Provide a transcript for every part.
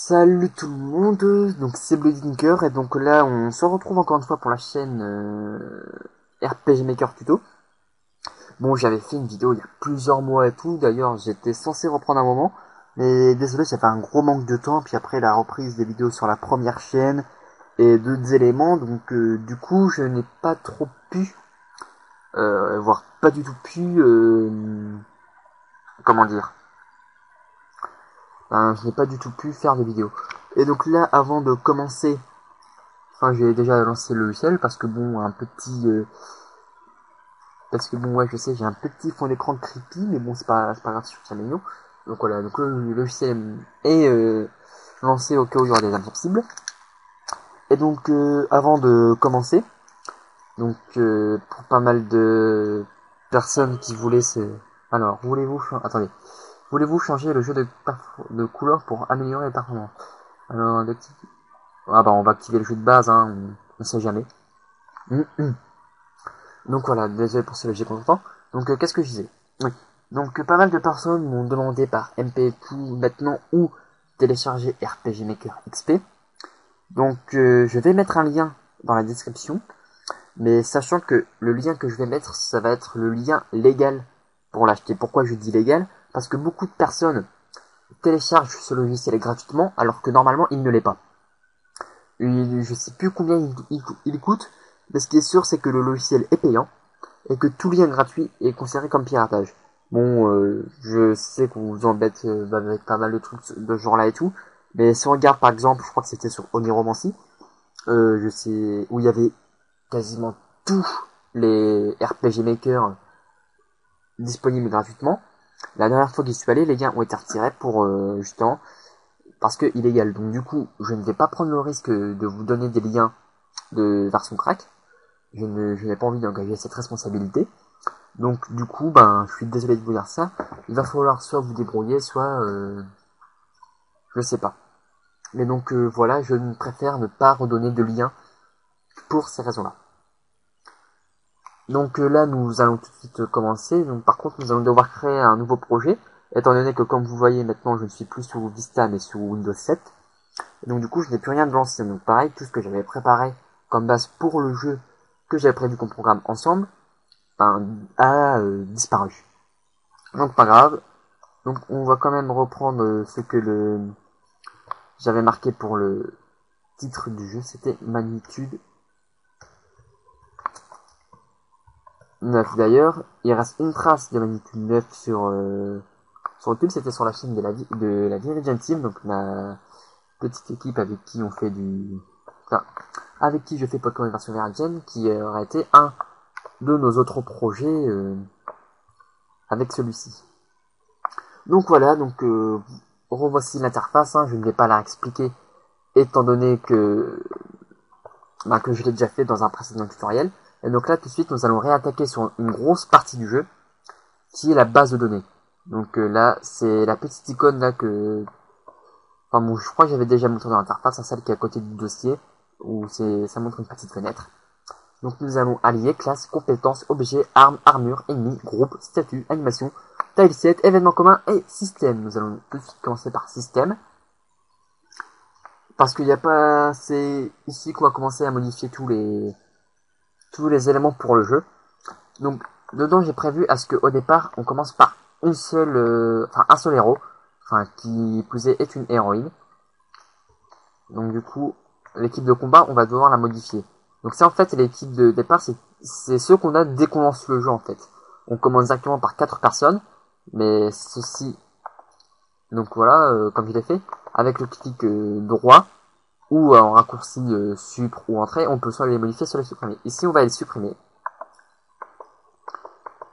Salut tout le monde, donc c'est Bloodinker et donc là on se retrouve encore une fois pour la chaîne RPG Maker Tuto. Bon, j'avais fait une vidéo il y a plusieurs mois et tout, d'ailleurs j'étais censé reprendre un moment, mais désolé, ça fait un gros manque de temps, puis après la reprise des vidéos sur la première chaîne et d'autres éléments, donc du coup je n'ai pas trop pu, voire pas du tout pu, comment dire, je n'ai pas du tout pu faire de vidéo. Et donc là, avant de commencer, j'ai déjà lancé le logiciel parce que bon, ouais, je sais, j'ai un petit fond d'écran creepy, mais bon, c'est pas grave, je trouve ça mignon. Donc voilà, donc le logiciel est lancé au cas où il y aura des âmes sensibles. Et donc, avant de commencer, donc pour pas mal de personnes qui voulaient alors, voulez-vous changer le jeu de couleurs pour améliorer les performances? Alors, on va activer le jeu de base, hein, on sait jamais. Donc voilà, désolé pour ce léger contretemps. Donc qu'est-ce que je disais? Oui. Donc pas mal de personnes m'ont demandé par MP2 maintenant où télécharger RPG Maker XP. Donc je vais mettre un lien dans la description, mais sachant que le lien que je vais mettre, ça va être le lien légal pour l'acheter. Pourquoi je dis légal? Parce que beaucoup de personnes téléchargent ce logiciel gratuitement, alors que normalement il ne l'est pas. Je sais plus combien il coûte, mais ce qui est sûr, c'est que le logiciel est payant et que tout lien gratuit est considéré comme piratage. Bon, je sais qu'on vous embête avec pas mal de trucs de ce genre-là et tout, mais si on regarde par exemple, je crois que c'était sur Oniromancy, je sais où il y avait quasiment tous les RPG Maker disponibles gratuitement. La dernière fois que j'y suis allé, les liens ont été retirés pour justement parce que illégal. Donc du coup, je ne vais pas prendre le risque de vous donner des liens de version crack. Je n'ai pas envie d'engager cette responsabilité. Donc du coup, je suis désolé de vous dire ça. Il va falloir soit vous débrouiller, soit je sais pas. Mais donc voilà, je préfère ne pas redonner de lien pour ces raisons-là. Donc là, nous allons tout de suite commencer. Donc par contre, nous allons devoir créer un nouveau projet, étant donné que comme vous voyez maintenant, je ne suis plus sous Vista mais sous Windows 7. Et donc du coup, je n'ai plus rien de lancé. Donc pareil, tout ce que j'avais préparé comme base pour le jeu que j'avais prévu qu'on programme ensemble, a disparu. Donc pas grave. Donc on va quand même reprendre ce que j'avais marqué pour le titre du jeu, c'était Magnitude 9. D'ailleurs, il reste une trace de Magnitude 9 sur le tube, c'était sur la chaîne de la Virgin Team, donc ma petite équipe avec qui avec qui je fais Pokémon version Virgin, qui aurait été un de nos autres projets avec celui-ci. Donc voilà, donc revoici l'interface, je ne vais pas la expliquer étant donné que je l'ai déjà fait dans un précédent tutoriel. Et donc là tout de suite nous allons réattaquer sur une grosse partie du jeu qui est la base de données. Donc là c'est la petite icône là je crois que j'avais déjà montré dans l'interface, celle qui est à côté du dossier où ça montre une petite fenêtre. Donc nous allons allier classe, compétences, objets, armes, armure, ennemis, groupe, statut, animation, tileset, événements communs et système. Nous allons tout de suite commencer par système. Parce qu'il n'y a pas... C'est ici qu'on va commencer à modifier tous les éléments pour le jeu. Donc dedans j'ai prévu à ce qu'au départ on commence par un seul héros. Qui plus est une héroïne. Donc du coup l'équipe de combat on va devoir la modifier. Donc c'est en fait l'équipe de départ, c'est ceux qu'on a dès qu'on lance le jeu en fait. On commence directement par 4 personnes, mais ceci, donc voilà, comme je l'ai fait, avec le clic droit, ou en raccourci supr ou entrée, on peut soit les modifier, soit les supprimer. Ici on va les supprimer.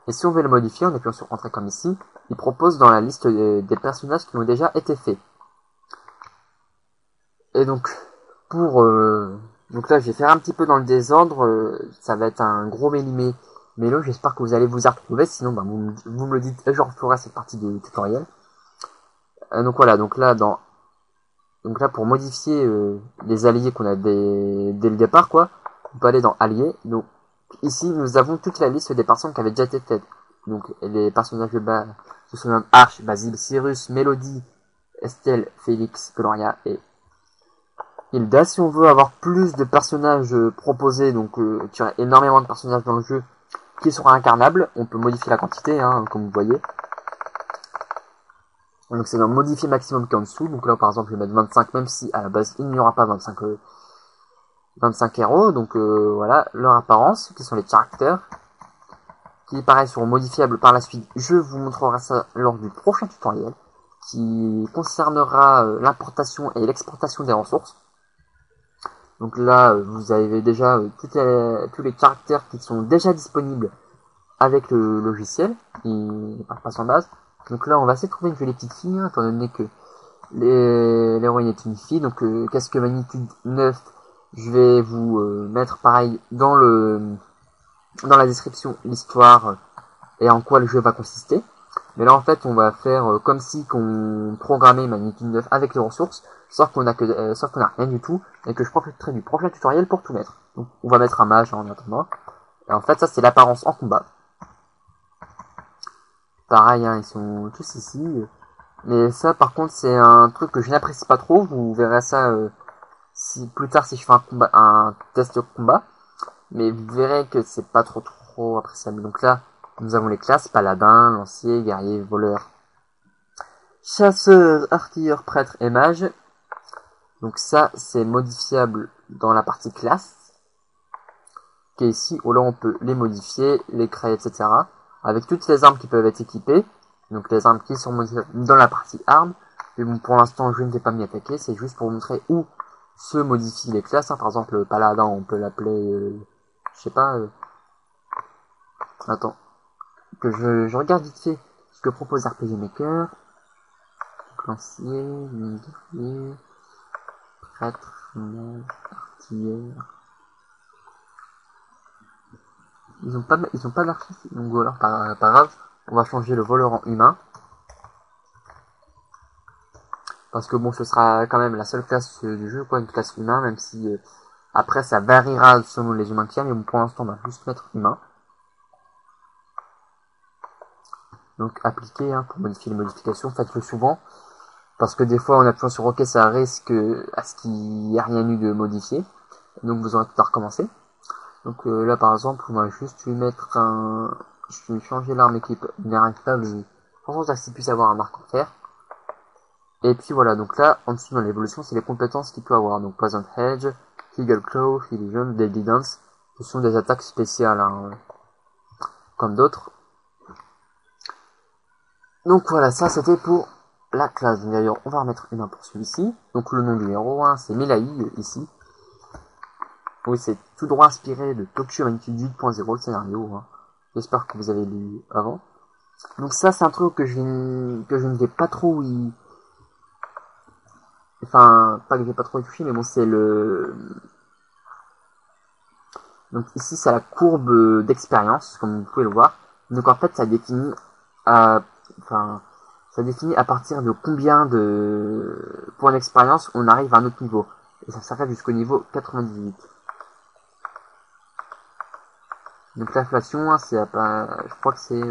Et si on veut les modifier, on appuie sur entrée comme ici, il propose dans la liste des personnages qui ont déjà été faits. Et donc, donc là, je vais faire un petit peu dans le désordre. Ça va être un gros mélo. J'espère que vous allez vous y retrouver. Sinon, vous me le dites et je referai cette partie du tutoriel. Donc voilà. Donc là, pour modifier les alliés qu'on a dès le départ, quoi, on peut aller dans alliés. Donc ici, nous avons toute la liste des personnes qui avaient déjà été faites. Donc les personnages de base, ce sont Arch, Basile, Cyrus, Mélodie, Estelle, Félix, Gloria et Hilda. Si on veut avoir plus de personnages proposés, donc qu'il y aurait énormément de personnages dans le jeu qui seront incarnables, on peut modifier la quantité, hein, comme vous voyez. Donc c'est dans modifier maximum qui est en dessous. Donc là par exemple je vais mettre 25, même si à la base il n'y aura pas 25 héros. Donc voilà, leur apparence, qui sont les caractères, qui pareil seront modifiables par la suite. Je vous montrerai ça lors du prochain tutoriel, qui concernera l'importation et l'exportation des ressources. Donc là vous avez déjà tous les caractères qui sont déjà disponibles avec le logiciel, qui passe en base. Donc là, on va essayer de trouver une jolie petite fille, hein, étant donné que l'héroïne est une fille. Donc, casque magnitude 9, je vais vous mettre pareil dans la description l'histoire et en quoi le jeu va consister. Mais là, en fait, on va faire comme si qu'on programmait magnitude 9 avec les ressources, sauf qu'on a rien du tout, et que je profiterai du prochain tutoriel pour tout mettre. Donc, on va mettre un mage en attendant. Et en fait, ça, c'est l'apparence en combat. Pareil, hein, ils sont tous ici. Mais ça, par contre, c'est un truc que je n'apprécie pas trop. Vous verrez ça si plus tard si je fais un test de combat. Mais vous verrez que c'est pas trop appréciable. Donc là, nous avons les classes paladin, lancier, guerrier, voleur, chasseur, artilleur, prêtre et mage. Donc ça, c'est modifiable dans la partie classe, qui est ici, où là on peut les modifier, les créer, etc. Avec toutes les armes qui peuvent être équipées, donc les armes qui sont modifiées dans la partie armes. Mais bon, pour l'instant, je ne vais pas m'y attaquer, c'est juste pour vous montrer où se modifient les classes, hein. Par exemple, le paladin, on peut l'appeler, je sais pas, attends, que je regarde vite fait ce que propose RPG Maker. Donc, lancier, guerrier, prêtre, mage, artilleur. Ils ont pas d'archi, donc voilà, pas grave. On va changer le voleur en humain. Parce que bon, ce sera quand même la seule classe du jeu, quoi, une classe humain, même si après ça variera selon les humains qu'il y a, mais bon, pour l'instant on va juste mettre humain. Donc appliquer, hein, pour modifier les modifications, faites-le souvent. Parce que des fois on appuie sur OK, ça risque à ce qu'il n'y ait rien eu de modifié. Donc vous aurez tout à recommencer. Donc là par exemple, on va juste lui mettre un... Je vais changer l'arme équipe, il n'arrête pas, mais franchement ça qu'il puisse avoir un marque en fer. Et puis voilà, donc là, en dessous dans l'évolution, c'est les compétences qu'il peut avoir. Donc Poison Hedge, Eagle Claw, Illusion, Deadly Dance. Ce sont des attaques spéciales, hein, comme d'autres. Donc voilà, ça c'était pour la classe. D'ailleurs, on va remettre une main pour celui-ci. Donc le nom du héros, hein, c'est Melaï, ici. Oui, c'est tout droit inspiré de Tokyo Magnitude 8.0, le scénario. Hein. J'espère que vous avez lu avant. Donc ça, c'est un truc que je ne vais pas trop y... Enfin, pas que j'ai pas trop touché, mais bon, c'est le... Donc ici, c'est la courbe d'expérience, comme vous pouvez le voir. Donc en fait, ça définit à... Enfin, ça définit à partir de combien de points d'expérience on arrive à un autre niveau. Et ça s'arrête jusqu'au niveau 98. Donc l'inflation, hein, c'est... Je crois que c'est...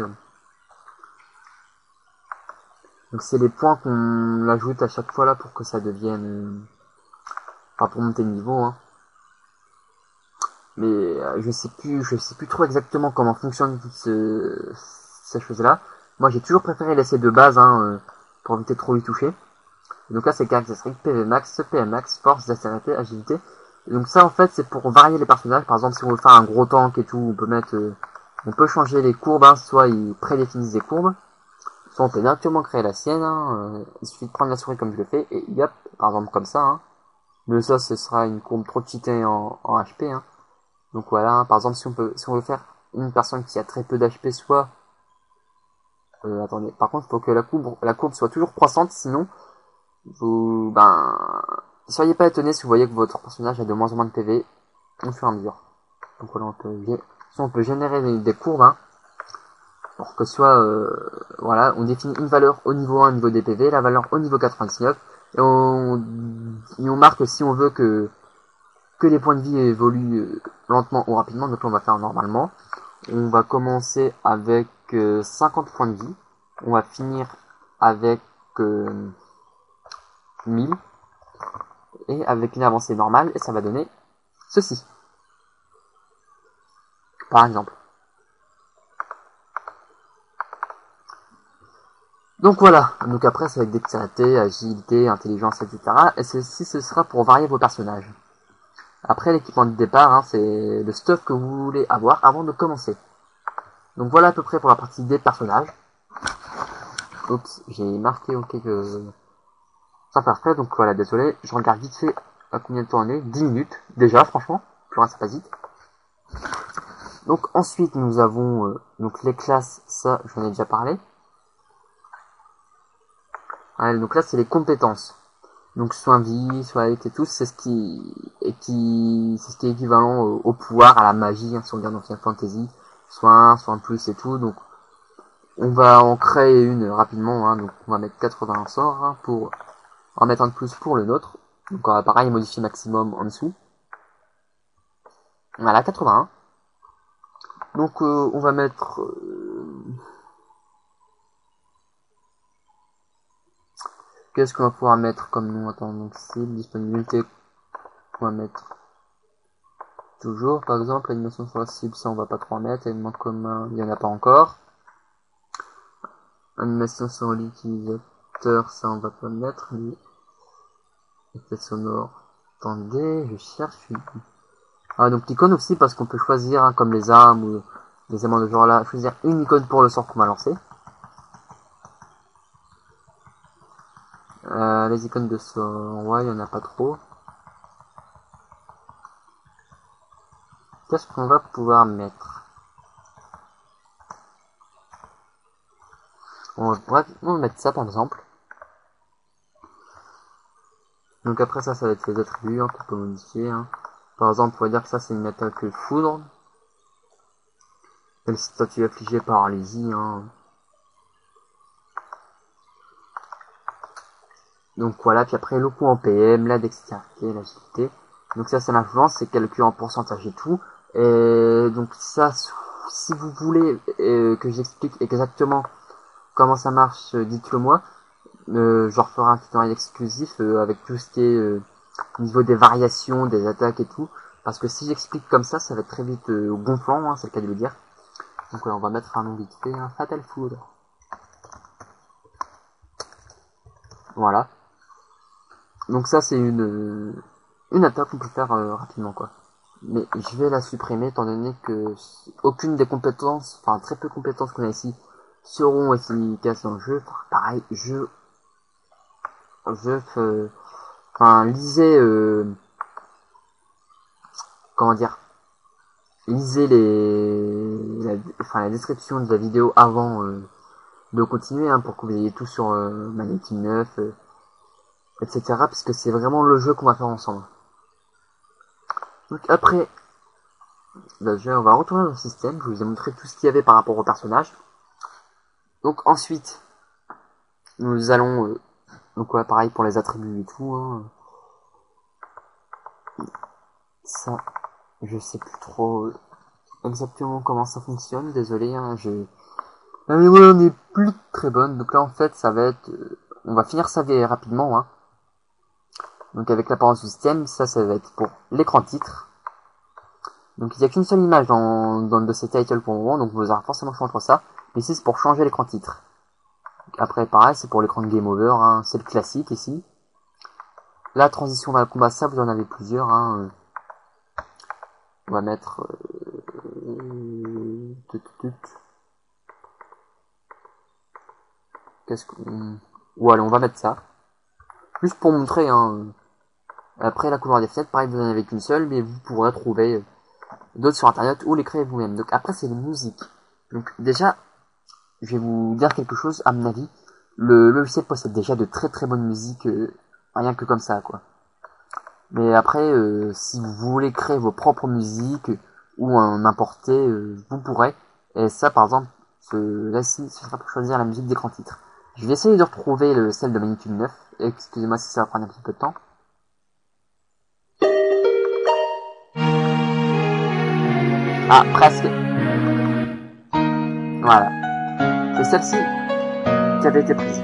Donc c'est les points qu'on ajoute à chaque fois là pour que ça devienne... Enfin, pour monter le niveau, hein. Mais je sais plus trop exactement comment fonctionnent toutes ces choses-là. Moi, j'ai toujours préféré laisser de base, hein, pour éviter de trop y toucher. Et donc là, c'est caractéristique PV max, PM max, force, dextérité, agilité. Et donc ça, en fait, c'est pour varier les personnages. Par exemple, si on veut faire un gros tank et tout, on peut mettre, on peut changer les courbes, hein, soit ils prédéfinissent des courbes, soit on peut directement créer la sienne. Hein, il suffit de prendre la souris comme je le fais et hop, par exemple comme ça. Hein. Mais ça, ce sera une courbe trop cheatée en HP. Hein. Donc voilà, par exemple, si on veut faire une personne qui a très peu d'HP, soit... attendez, par contre, il faut que la courbe soit toujours croissante, sinon, vous... soyez pas étonnés si vous voyez que votre personnage a de moins en moins de PV au fur et à mesure. Donc voilà, on peut générer des courbes, hein, pour que soit... voilà, on définit une valeur au niveau 1, au niveau des PV, la valeur au niveau 99, et on marque si on veut que les points de vie évoluent lentement ou rapidement. Donc là, on va faire normalement. On va commencer avec 50 points de vie. On va finir avec 1000 et avec une avancée normale et ça va donner ceci par exemple. Donc voilà, donc après ça va être dextérité, agilité, intelligence, etc. Et ceci ce sera pour varier vos personnages. Après l'équipement de départ, hein, c'est le stuff que vous voulez avoir avant de commencer. Donc voilà à peu près pour la partie des personnages. Oups, j'ai marqué ok que ça parfait, donc voilà, désolé, je regarde vite fait à combien de temps on est, 10 minutes, déjà franchement, plus rien ça passe vite. Donc ensuite nous avons donc les classes, ça j'en ai déjà parlé. Ouais, donc là c'est les compétences. Donc soit vie, soit avec et tout, c'est ce qui est équivalent au pouvoir, à la magie, hein, si on regarde dans Final Fantasy, soit 1, soit 1 plus et tout. Donc on va en créer une rapidement, hein, donc on va mettre 80 sorts hein, pour en mettre un de plus pour le nôtre. Donc pareil, modifier maximum en dessous. Voilà, 81. Donc on va mettre qu'est-ce qu'on va pouvoir mettre comme nom? Attends, donc cible, disponibilité, on va mettre toujours, par exemple, animation sur la cible, ça on va pas trop en mettre, élément commun, il y en a pas encore. Animation sur l'utilisateur, ça on va pas mettre, lui. Effet sonore, attendez, je cherche une... Ah, donc l'icône aussi, parce qu'on peut choisir, hein, comme les armes ou des éléments de genre là, choisir une icône pour le sort qu'on va lancer. Les icônes de sort, ouais, il y en a pas trop. Qu'est-ce qu'on va pouvoir mettre? On va mettre ça par exemple. Donc après ça va être les attributs hein, qu'on peut modifier. Hein. Par exemple, on va dire que ça c'est une attaque foudre. Et le statut affligé par paralysie. Hein. Donc voilà, puis après le coup en PM, la dextérité, l'agilité. Donc ça c'est l'influence, c'est calculé en pourcentage et tout. Et donc ça, si vous voulez que j'explique exactement comment ça marche, dites-le moi. Je referai un tutoriel exclusif avec tout ce qui est au niveau des variations, des attaques et tout. Parce que si j'explique comme ça va être très vite gonflant, hein, c'est le cas de le dire. Donc ouais, on va mettre un nom vite fait, un Fatal Foudre. Voilà. Donc ça c'est une attaque qu'on peut faire rapidement quoi. Mais je vais la supprimer étant donné que aucune des compétences, enfin très peu de compétences qu'on a ici, seront efficaces dans le jeu. Enfin, pareil, enfin lisez comment dire, lisez la description de la vidéo avant de continuer hein, pour que vous ayez tout sur Manette Team 9 etc. parce que c'est vraiment le jeu qu'on va faire ensemble. Donc après déjà on va retourner dans le système, je vous ai montré tout ce qu'il y avait par rapport au personnage. Donc ensuite nous allons donc ouais, pareil pour les attributs et tout hein. Ça je sais plus trop exactement comment ça fonctionne, désolé hein, la mémoire n'est plus très bonne, donc là en fait ça va être on va finir ça rapidement hein. Donc avec l'apparence du système, ça va être pour l'écran titre. Donc il n'y a qu'une seule image dans le dossier title pour le moment, donc vous aurez forcément le choix entre ça. Mais ici c'est pour changer l'écran titre. Donc, après pareil, c'est pour l'écran de game over, hein, c'est le classique ici. La transition vers le combat, ça vous en avez plusieurs. Hein. On va mettre... Qu'est-ce que... Ou allez, on va mettre ça. Juste pour montrer, hein. Après la couleur des fenêtres, pareil, vous en avez qu'une seule, mais vous pourrez trouver d'autres sur internet ou les créer vous-même. Donc après c'est les musiques. Donc déjà, je vais vous dire quelque chose, à mon avis, le logiciel possède déjà de très très bonnes musiques, rien que comme ça quoi. Mais après, si vous voulez créer vos propres musiques ou en importer, vous pourrez. Et ça par exemple, là-ci, ce sera pour choisir la musique d'écran titre. Je vais essayer de retrouver celle de Magnitude 9. Excusez-moi si ça va prendre un petit peu de temps. Ah, presque. Voilà. C'est celle-ci qui avait été prise.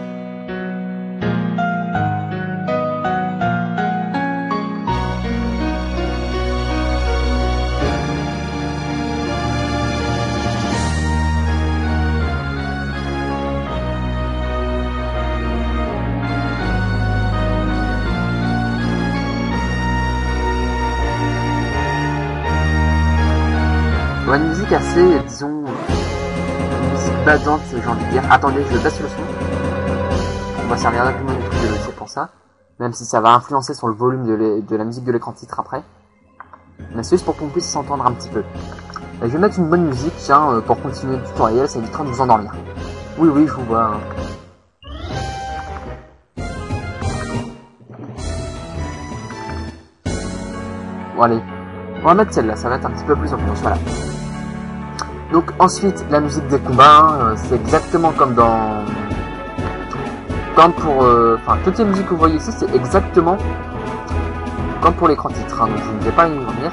musique assez, disons, musique badante, j'ai envie de dire. Attendez, je baisse le son. On va servir d'argument de c'est pour ça. Même si ça va influencer sur le volume de la musique de l'écran titre après. Mais c'est juste pour qu'on puisse s'entendre un petit peu. Et je vais mettre une bonne musique, tiens, pour continuer le tutoriel, ça évitera de vous endormir. Oui, oui, je vous vois. Hein. Bon, allez. On va mettre celle-là, ça va être un petit peu plus ambiance, voilà. Donc ensuite, la musique des combats, c'est exactement comme dans... Comme pour... Enfin, toutes les musiques que vous voyez ici, c'est exactement comme pour l'écran titre, hein, donc je ne vais pas y revenir.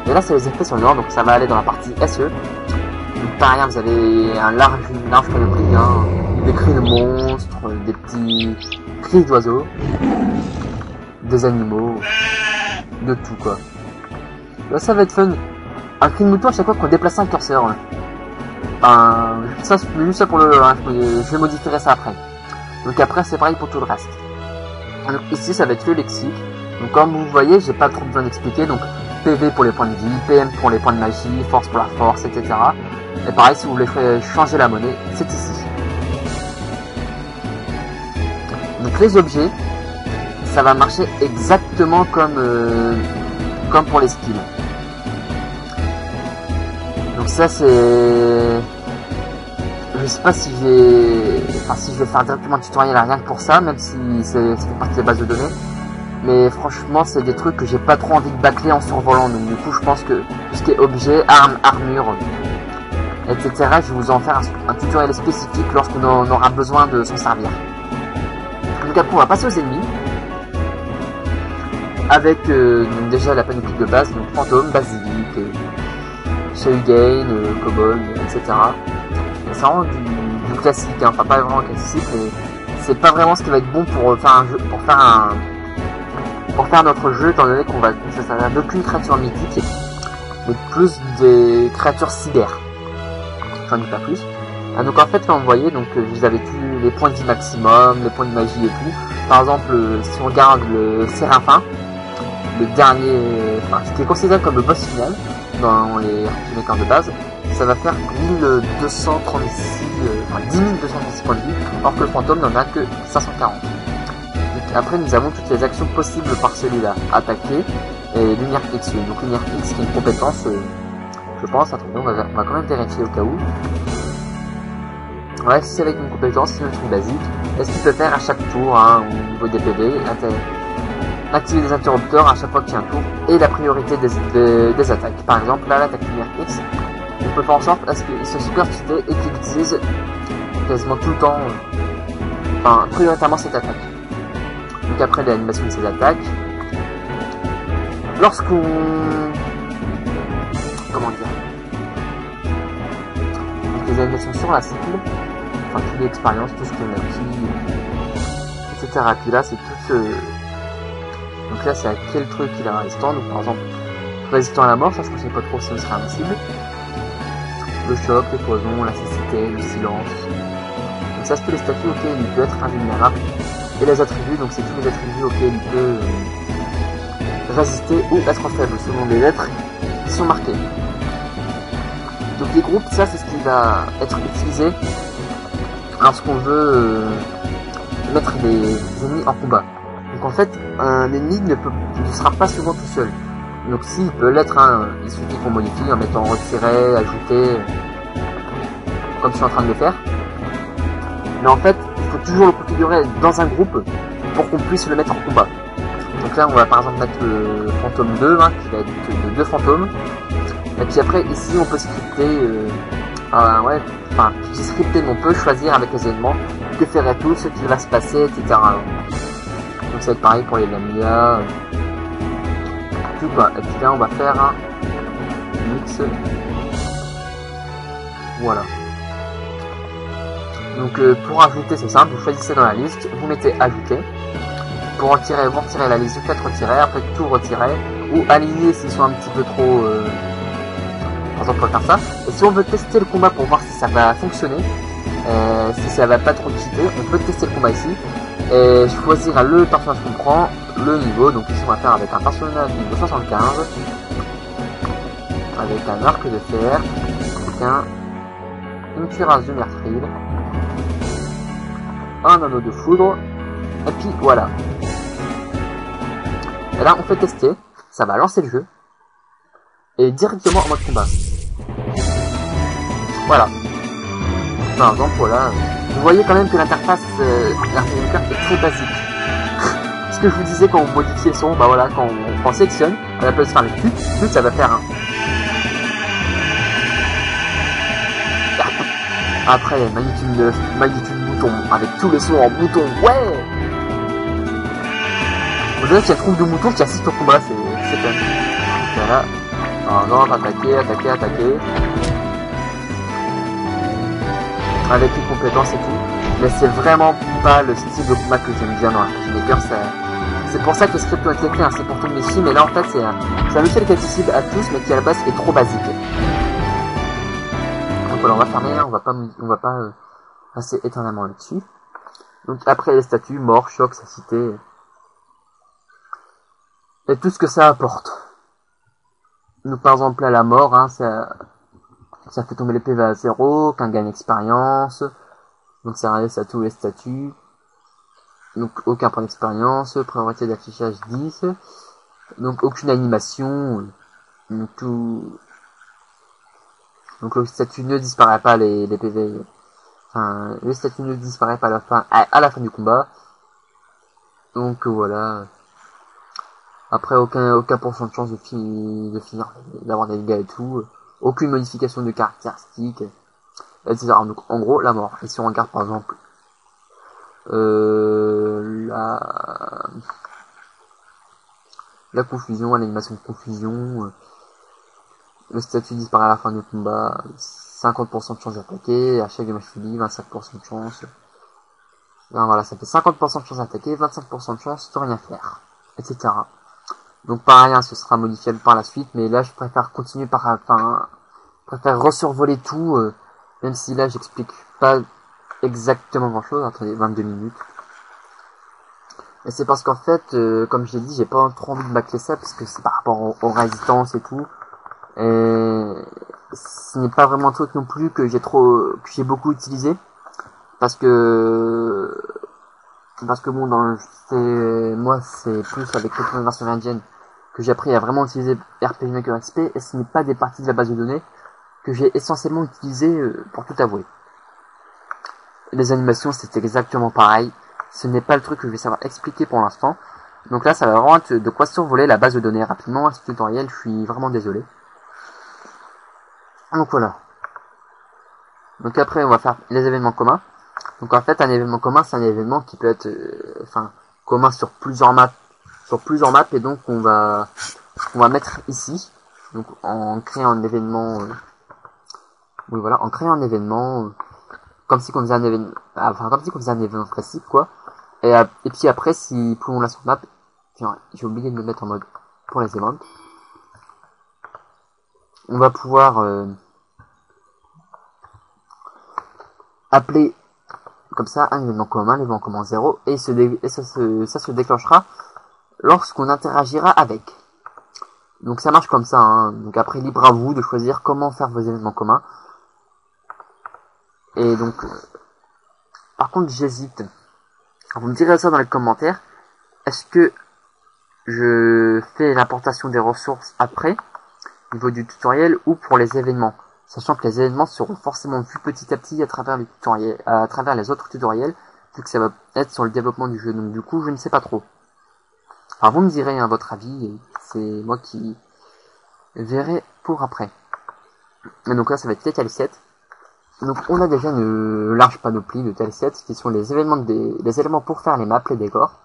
Et là, c'est les effets sonores, donc ça va aller dans la partie SE. Donc par exemple, vous avez une large panoplie, hein, des cris de monstres, des petits cris d'oiseaux, des animaux, de tout quoi. Là, ça va être fun. Un cri de mouton à chaque fois qu'on déplace un curseur. Hein. Ça, juste ça pour le... Hein, je modifierai ça après. Donc après, c'est pareil pour tout le reste. Donc ici, ça va être le lexique. Donc comme vous voyez, j'ai pas trop besoin d'expliquer. Donc PV pour les points de vie, PM pour les points de magie, force pour la force, etc. Et pareil, si vous voulez changer la monnaie, c'est ici. Donc les objets, ça va marcher exactement comme pour les skills. Donc ça c'est... Je sais pas si je vais faire directement un tutoriel rien que pour ça, même si ça fait partie des bases de données. Mais franchement, c'est des trucs que j'ai pas trop envie de bâcler en survolant. Donc du coup, je pense que tout ce qui est objet, armes, armure, etc., je vais vous en faire un tutoriel spécifique lorsqu'on aura besoin de s'en servir. Donc après, on va passer aux ennemis. Avec donc déjà la panoplie de base, donc fantôme, basilic, Shaygain, kobold, etc. C'est vraiment du classique, hein. Enfin pas vraiment classique, mais c'est pas vraiment ce qui va être bon pour faire un jeu, pour faire notre jeu, étant donné qu'on va se servir d'aucune créature mythique, mais plus des créatures cyber. J'en dis pas plus. Ah, donc en fait, quand vous voyez, donc vous avez tous les points de vie maximum, les points de magie et tout. Par exemple, si on regarde le Séraphin, le dernier, enfin, ce qui est considéré comme le boss final dans les mécaniques de base, ça va faire 1236, enfin 10 236 points de vie, alors que le fantôme n'en a que 540. Donc, après, nous avons toutes les actions possibles par celui-là, attaquer et lumière X. Donc lumière X qui est une compétence, je pense, attendez, on va quand même vérifier au cas où. Ouais, si c'est avec une compétence, c'est une truc basique. Et ce qu'il peut faire à chaque tour, hein, au niveau des PV, activer des interrupteurs à chaque fois qu'il y a un tour, et la priorité des attaques. Par exemple, là, l'attaque lumière X, on peut faire en sorte à ce qu'il se supercité et qu'il utilise quasiment tout le temps, enfin, prioritairement cette attaque. Donc après l'animation de ces attaques, lorsqu'on... Comment dire, les animations sur la cible, enfin toutes les expériences, tout ce qu'on a acquis, etc. Puis là c'est tout ce... Donc là c'est à quel truc il est résistant, donc par exemple résistant à la mort, ça je ne sais pas trop si on serait invincible. Le choc, les poisons, la cécité, le silence. Donc ça c'est tous les statuts auxquels il peut être invulnérable. Et les attributs, donc c'est tous les attributs auxquels il peut résister ou être faible selon les lettres qui sont marquées. Donc les groupes, ça c'est ce qui va être utilisé lorsqu'on veut mettre des ennemis en combat. Donc en fait, un ennemi ne sera pas souvent tout seul. Donc s'il peut l'être, hein, il suffit qu'on modifie en mettant retirer, ajouter, comme je suis en train de le faire. Mais en fait, il faut toujours le configurer dans un groupe pour qu'on puisse le mettre en combat. Donc là, on va par exemple mettre le fantôme 2, hein, qui va être de 2 fantômes. Et puis après, ici, on peut scripter, j'ai scripté, mais on peut choisir avec les éléments que ferait tout, ce qui va se passer, etc. Donc ça va être pareil pour les Lamia, tout quoi. Et puis là, on va faire un mix. Voilà. Donc pour ajouter, c'est simple, vous choisissez dans la liste, vous mettez ajouter. Pour retirer, vous retirez la liste, vous faites retirer, après tout retirer, ou aligner s'ils sont un petit peu trop... Par exemple, on peut faire ça. Et si on veut tester le combat pour voir si ça va fonctionner, si ça va pas trop cheater, on peut tester le combat ici. Et choisir le personnage qu'on prend, le niveau. Donc ici on va faire avec un personnage niveau 75, avec un arc de fer, requin, une cuirasse de Merthril, un anneau de foudre, et puis voilà. Et là on fait tester, ça va lancer le jeu, et directement en mode combat. Voilà. Par exemple, voilà. Vous voyez quand même que l'interface RPG Maker est très basique. Ce que je vous disais quand on modifie le son, bah voilà, quand on sélectionne, à la place de faire le tut, ça va faire un. Après, magnitude bouton, avec tous les sons en bouton, ouais. Vous savez qu'il y a troupe de moutons qui assistent au combat, c'est fun. Voilà. Alors, non, attaquer. Avec les compétences et tout. Mais c'est vraiment pas le style de combat que j'aime bien dans RPG Maker. C'est pour ça que les scripts ont été faits, hein, c'est pour tout le métier, mais là en fait c'est un logiciel qui est accessible à tous, mais qui à la base est trop basique. Donc voilà, on va fermer, on va pas passer éternellement là-dessus. Donc après les statuts, mort, choc, satiété, et tout ce que ça apporte. Donc par exemple là la mort, hein, ça fait tomber les PV à 0, qu'un gagne expérience, donc ça reste à tous les statuts. Donc aucun point d'expérience, priorité d'affichage 10, donc aucune animation, donc tout. Donc le statut ne disparaît pas les PV. Enfin, le statut ne disparaît pas à la fin du combat. Donc voilà. Après aucun pourcent de chance de finir d'avoir des dégâts et tout. Aucune modification de caractéristiques, etc. Donc en gros la mort. Et si on regarde par exemple la confusion, l'animation de confusion, le statut disparaît à la fin du combat, 50% de chance d'attaquer, à chaque damage subi, 25% de chance. Alors voilà, ça fait 50% de chance d'attaquer, 25% de chance de rien faire, etc. Donc pareil, hein, ce sera modifiable par la suite, mais là je préfère continuer je préfère resurvoler tout, même si là j'explique pas exactement grand chose. Attendez, 22 minutes. Et c'est parce qu'en fait, comme je l'ai dit, j'ai pas trop envie de bâcler ça, parce que c'est par rapport aux résistances et tout. Et ce n'est pas vraiment un truc non plus que j'ai beaucoup utilisé. Parce que bon, moi c'est plus avec le Conversion Engine que j'ai appris à vraiment utiliser RPG Maker XP, et ce n'est pas des parties de la base de données que j'ai essentiellement utilisé pour tout avouer. Les animations c'est exactement pareil, ce n'est pas le truc que je vais savoir expliquer pour l'instant, donc là ça va vraiment être de quoi survoler la base de données rapidement à ce tutoriel, je suis vraiment désolé. Donc voilà. Donc après on va faire les événements communs. Donc en fait un événement commun c'est un événement qui peut être commun sur plusieurs maps, et donc on va mettre ici, donc en créant un événement comme si on faisait un événement, classique quoi. Et puis après, si plus on l'a sur map, j'ai oublié de le mettre en mode pour les events, on va pouvoir appeler comme ça un événement commun, l'événement commun 0, et ça se déclenchera lorsqu'on interagira avec. Donc ça marche comme ça, hein. Donc après libre à vous de choisir comment faire vos événements communs. Et donc par contre j'hésite. Vous me direz ça dans les commentaires. Est-ce que je fais l'importation des ressources après, au niveau du tutoriel, ou pour les événements, sachant que les événements seront forcément vus petit à petit à travers les tutoriels, à travers les autres tutoriels, vu que ça va être sur le développement du jeu. Donc du coup je ne sais pas trop. Enfin vous me direz hein, votre avis, et c'est moi qui verrai pour après. Et donc là ça va être Tale 7. Donc on a déjà une large panoplie de Tale 7 qui sont les éléments pour faire les maps, les décors.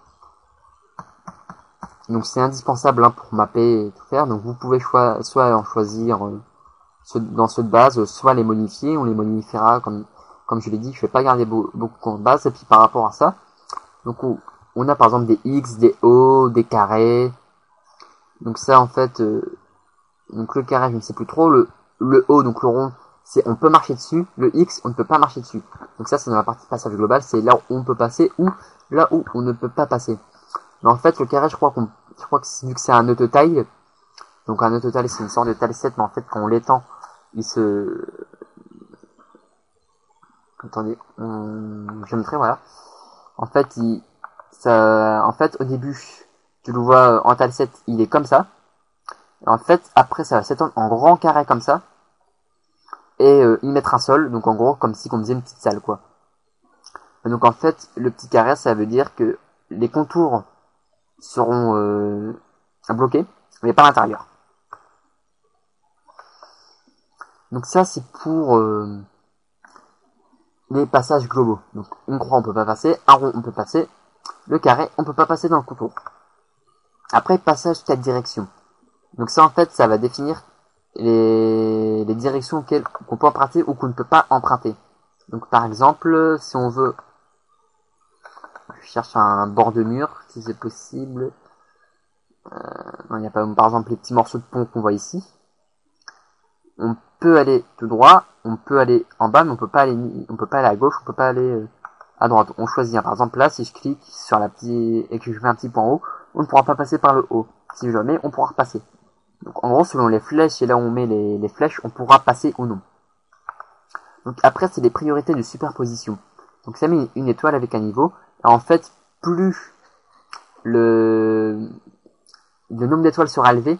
Donc c'est indispensable hein, pour mapper et tout faire. Donc vous pouvez soit en choisir dans ceux de base, soit les modifier. On les modifiera comme je l'ai dit, je vais pas garder beaucoup en base. Et puis par rapport à ça, donc on a par exemple des X, des O, des carrés. Donc ça en fait, donc le carré je ne sais plus trop, le O donc le rond, on peut marcher dessus, le X on ne peut pas marcher dessus. Donc ça c'est dans la partie passage global, c'est là où on peut passer ou là où on ne peut pas passer. Mais en fait le carré je crois que vu que c'est un autotile, donc un autotile c'est une sorte de tile 7, mais en fait quand on l'étend il se Attendez, je mettrai, voilà. En fait, au début, tu le vois en taille 7, il est comme ça. En fait, après, ça va s'étendre en grand carré comme ça. Et y mettre un sol, donc en gros, comme si on faisait une petite salle, quoi. Et donc en fait, le petit carré, ça veut dire que les contours seront bloqués, mais pas à l'intérieur. Donc ça, c'est pour les passages globaux. Donc une croix, on peut pas passer, un rond, on peut passer, le carré, on peut pas passer dans le contour. Après, passage 4 directions. Donc ça, en fait, ça va définir les directions qu'on peut emprunter ou qu'on ne peut pas emprunter. Donc par exemple, si on veut, je cherche un bord de mur, si c'est possible. Non, il n'y a pas, par exemple, les petits morceaux de pont qu'on voit ici. On peut aller tout droit, on peut aller en bas, mais on peut pas aller à gauche, on peut pas aller à droite. On choisit. Par exemple, là, si je clique sur la petite et que je fais un petit point haut, on ne pourra pas passer par le haut. Si je le mets, on pourra repasser. Donc en gros, selon les flèches et là où on met les flèches, on pourra passer ou non. Donc après, c'est les priorités de superposition. Donc ça met une étoile avec un niveau. Alors, en fait, plus le nombre d'étoiles sera élevé,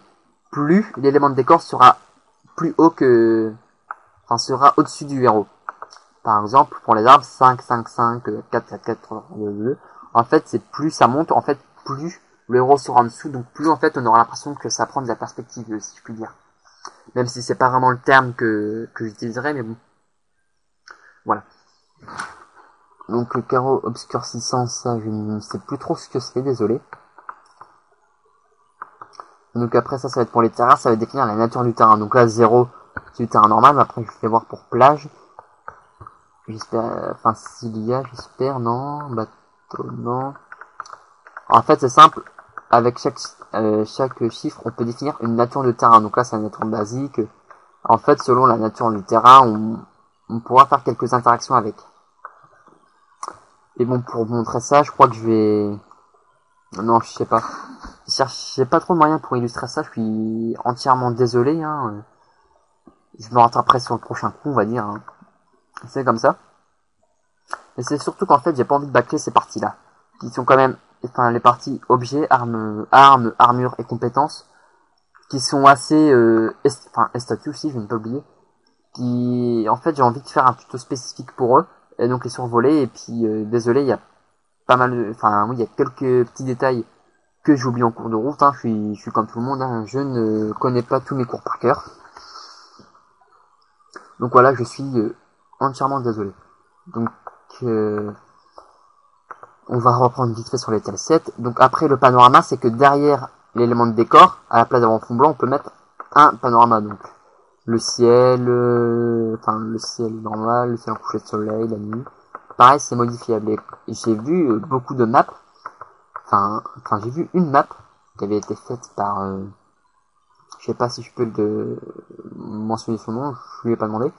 plus l'élément de décor sera plus haut sera au-dessus du héros. Par exemple, pour les arbres, 5, 5, 5, 4, 4, 4, 3, 2, 2. En fait, c'est plus ça monte, en fait, plus le héros sera en dessous, donc plus en fait on aura l'impression que ça prend de la perspective, si je puis dire. Même si c'est pas vraiment le terme que j'utiliserais, mais bon. Voilà. Donc le carreau obscurcissant, ça je ne sais plus trop ce que c'est, désolé. Donc après ça va être pour les terrains, ça va définir la nature du terrain. Donc là 0 c'est du terrain normal, mais après je vais voir pour plage. J'espère, enfin s'il y a, j'espère, non, bateau, non. En fait c'est simple, avec chaque chiffre on peut définir une nature de terrain. Donc là c'est la nature basique. En fait selon la nature du terrain on pourra faire quelques interactions avec. Et bon, pour montrer ça, je crois que je vais... Non, je sais pas. J'ai pas trop de moyens pour illustrer ça, je suis entièrement désolé. Hein. Je me rattraperai sur le prochain coup, on va dire. Hein. C'est comme ça. Mais c'est surtout qu'en fait, j'ai pas envie de bâcler ces parties-là. Qui sont quand même... Enfin, les parties objets, armes, armure et compétences. Qui sont assez... statuts aussi, je ne pas oublier. Qui... En fait, j'ai envie de faire un tuto spécifique pour eux. Et donc les survoler. Et puis, désolé, il y a pas mal enfin oui, il y a quelques petits détails que j'oublie en cours de route, hein. Je suis comme tout le monde, hein. Je ne connais pas tous mes cours par cœur. Donc voilà, je suis entièrement désolé. Donc on va reprendre vite fait sur les tels 7. Donc après le panorama, c'est que derrière l'élément de décor, à la place d'avoir un fond blanc, on peut mettre un panorama. Donc le ciel, le ciel normal, le ciel en coucher de soleil, la nuit. Pareil, c'est modifiable. Et j'ai vu beaucoup de maps. Enfin, j'ai vu une map qui avait été faite par... je sais pas si je peux mentionner son nom, je lui ai pas demandé.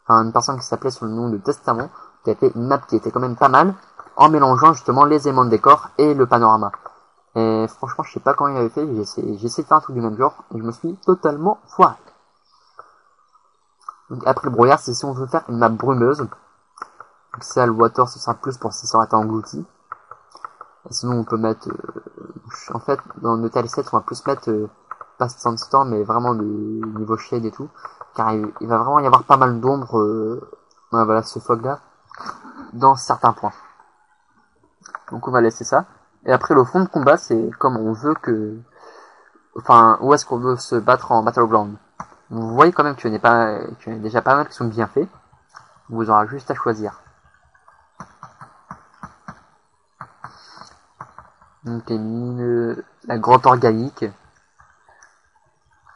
Enfin, une personne qui s'appelait sur le nom de Testament, qui a fait une map qui était quand même pas mal, en mélangeant justement les éléments de décor et le panorama. Et franchement, je sais pas comment il avait fait, j'ai essayé de faire un truc du même genre, et je me suis totalement foiré. Donc après le brouillard, c'est si on veut faire une map brumeuse. Donc ça, le water, ce sera plus pour si ça aurait été englouti. Et sinon, on peut mettre... en fait, dans le tile 7, on va plus mettre... pas Sandstorm, mais vraiment le niveau shade et tout. Car il va vraiment y avoir pas mal d'ombre... voilà, ce fog-là. Dans certains points. Donc on va laisser ça. Et après, le fond de combat, c'est comme on veut que... Enfin, où est-ce qu'on veut se battre en Battleground. Vous voyez quand même qu'il y en a déjà pas mal qui sont bien faits. Vous aurez juste à choisir. Donc la grotte organique.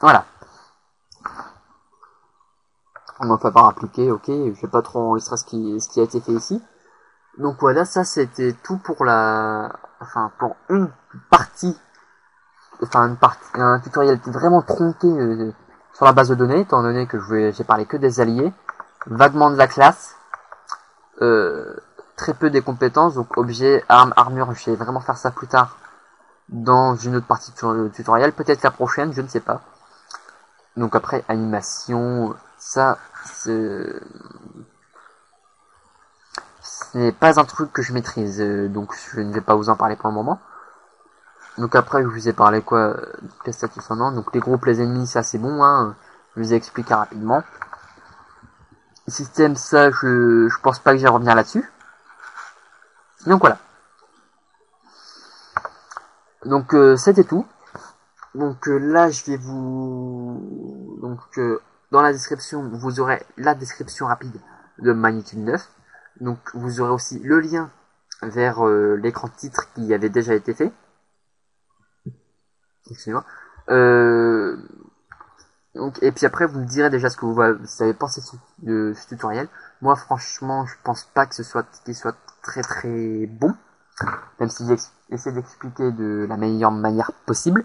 Voilà. On va pas appliquer, ok, je vais pas trop enregistrer ce qui a été fait ici. Donc voilà, ça c'était tout pour pour une partie, un tutoriel vraiment tronqué sur la base de données, étant donné que j'ai parlé que des alliés, vaguement de la classe, très peu des compétences, donc objet, arme, armure, je vais vraiment faire ça plus tard dans une autre partie du tutoriel, peut-être la prochaine, je ne sais pas. Donc après, animation, ça, c'est... ce n'est pas un truc que je maîtrise, donc je ne vais pas vous en parler pour le moment. Donc après, je vous ai parlé quoi, les statuts fondants, donc les groupes, les ennemis, ça c'est bon, hein, je vous ai expliqué rapidement. Système, ça, je pense pas que j'y revenir là-dessus. Donc voilà. Donc c'était tout. Donc là, je vais vous... Donc dans la description, vous aurez la description rapide de Magnitude 9. Donc vous aurez aussi le lien vers l'écran de titre qui avait déjà été fait. Excusez-moi. Donc, et puis après, vous me direz déjà ce que vous avez pensé de ce tutoriel. Moi, franchement, je pense pas que qu'il soit très très bon. Même si j'essaie d'expliquer de la meilleure manière possible.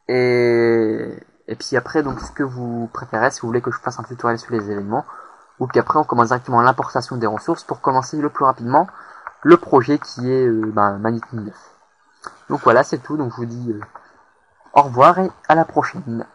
Et puis après, donc, ce que vous préférez, si vous voulez que je fasse un tutoriel sur les événements, ou qu'après on commence directement l'importation des ressources pour commencer le plus rapidement le projet qui est Magnitude 9. Donc voilà, c'est tout. Donc je vous dis au revoir et à la prochaine.